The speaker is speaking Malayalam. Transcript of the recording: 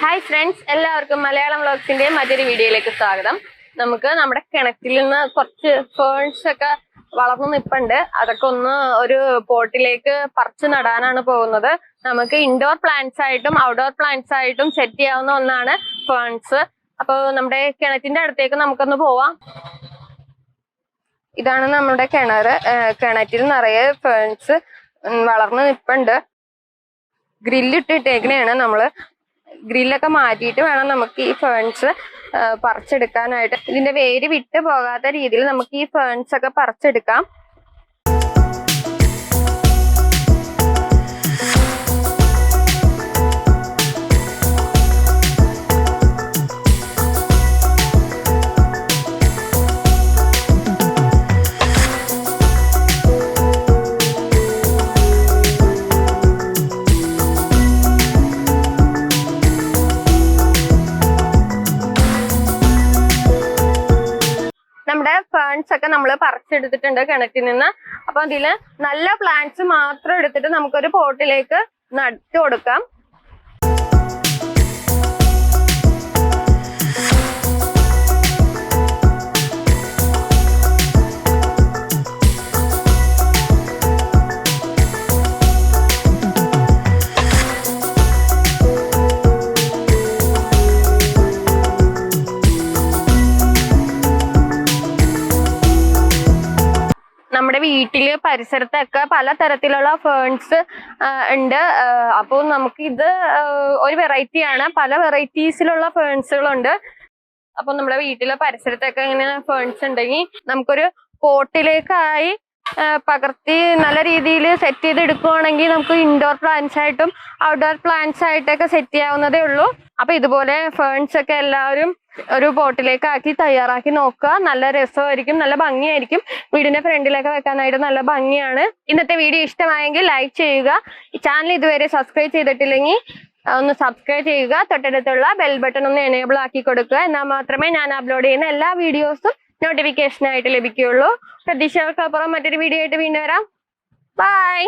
Hi friends, എല്ലാവർക്കും മലയാളം വ്ലോഗ്സിന്റെ മറ്റൊരു വീഡിയോയിലേക്ക് സ്വാഗതം. നമുക്ക് നമ്മുടെ കിണറ്റിൽ നിന്ന് കുറച്ച് ഫേൺസ് ഒക്കെ വളർന്നു നിൽപ്പുണ്ട്. അതൊക്കെ ഒന്ന് ഒരു പോട്ടിലേക്ക് പറിച്ചു നടാനാണ് പോകുന്നത്. നമുക്ക് ഇൻഡോർ പ്ലാന്റ്സ് ആയിട്ടും ഔട്ട്ഡോർ പ്ലാന്റ്സ് ആയിട്ടും സെറ്റ് ചെയ്യാവുന്ന ഒന്നാണ് ഫേൺസ്. അപ്പോൾ നമ്മുടെ കിണറ്റിന്റെ അടുത്തേക്ക് നമുക്കൊന്ന് പോവാം. ഇതാണ് നമ്മുടെ കിണർ. കിണറ്റിൽ നിറയെ ഫേൺസ് വളർന്നു നിൽപ്പുണ്ട്. ഗ്രില്ലിട്ടിട്ടേക്കണെയാണ് നമ്മള്. ഗ്രില്ലൊക്കെ മാറ്റിയിട്ട് വേണം നമുക്ക് ഈ ഫേൺസ് പറിച്ചെടുക്കാനായിട്ട്. ഇതിന്റെ വേര് വിട്ട് പോകാത്ത രീതിയിൽ നമുക്ക് ഈ ഫേൺസ് ഒക്കെ പറിച്ചെടുക്കാം. നമ്മുടെ ഫേൺസ് ഒക്കെ നമ്മൾ പറിച്ചെടുത്തിട്ടുണ്ട് കിണറ്റിൽ നിന്ന്. അപ്പൊ അതില് നല്ല പ്ലാന്റ്സ് മാത്രം എടുത്തിട്ട് നമുക്കൊരു പോട്ടിലേക്ക് നട്ടു കൊടുക്കാം. നമ്മുടെ വീട്ടില് പരിസരത്തൊക്കെ പലതരത്തിലുള്ള ഫേൺസ് ഉണ്ട്. അപ്പോൾ നമുക്ക് ഇത് ഒരു വെറൈറ്റിയാണ്. പല വെറൈറ്റീസിലുള്ള ഫേൺസുകളുണ്ട്. അപ്പൊ നമ്മുടെ വീട്ടിലെ പരിസരത്തൊക്കെ ഇങ്ങനെ ഫേൺസ് ഉണ്ടെങ്കിൽ നമുക്കൊരു പോട്ടിലേക്കായി പകർത്തി നല്ല രീതിയിൽ സെറ്റ് ചെയ്ത് എടുക്കുവാണെങ്കിൽ നമുക്ക് ഇൻഡോർ പ്ലാന്റ്സ് ആയിട്ടും ഔട്ട്ഡോർ പ്ലാന്റ്സ് ആയിട്ടൊക്കെ സെറ്റ് ചെയ്യാവുന്നതേ ഉള്ളൂ. അപ്പൊ ഇതുപോലെ ഫേൺസ് ഒക്കെ എല്ലാവരും ഒരു പോട്ടിലേക്ക് ആക്കി തയ്യാറാക്കി നോക്കുക. നല്ല രസമായിരിക്കും, നല്ല ഭംഗിയായിരിക്കും. വീടിന്റെ ഫ്രണ്ടിലൊക്കെ വെക്കാനായിട്ട് നല്ല ഭംഗിയാണ്. ഇന്നത്തെ വീഡിയോ ഇഷ്ടമായെങ്കിൽ ലൈക്ക് ചെയ്യുക. ഈ ചാനൽ ഇതുവരെ സബ്സ്ക്രൈബ് ചെയ്തിട്ടില്ലെങ്കിൽ ഒന്ന് സബ്സ്ക്രൈബ് ചെയ്യുക. തൊട്ടടുത്തുള്ള ബെൽ ബട്ടൺ ഒന്ന് എനേബിൾ ആക്കി കൊടുക്കുക. എന്നാൽ മാത്രമേ ഞാൻ അപ്ലോഡ് ചെയ്യുന്ന എല്ലാ വീഡിയോസും നോട്ടിഫിക്കേഷൻ ആയിട്ട് ലഭിക്കുകയുള്ളൂ. പ്രതീക്ഷകൾക്കപ്പുറം മറ്റൊരു വീഡിയോ ആയിട്ട് വീണ്ടും വരാം. ബൈ.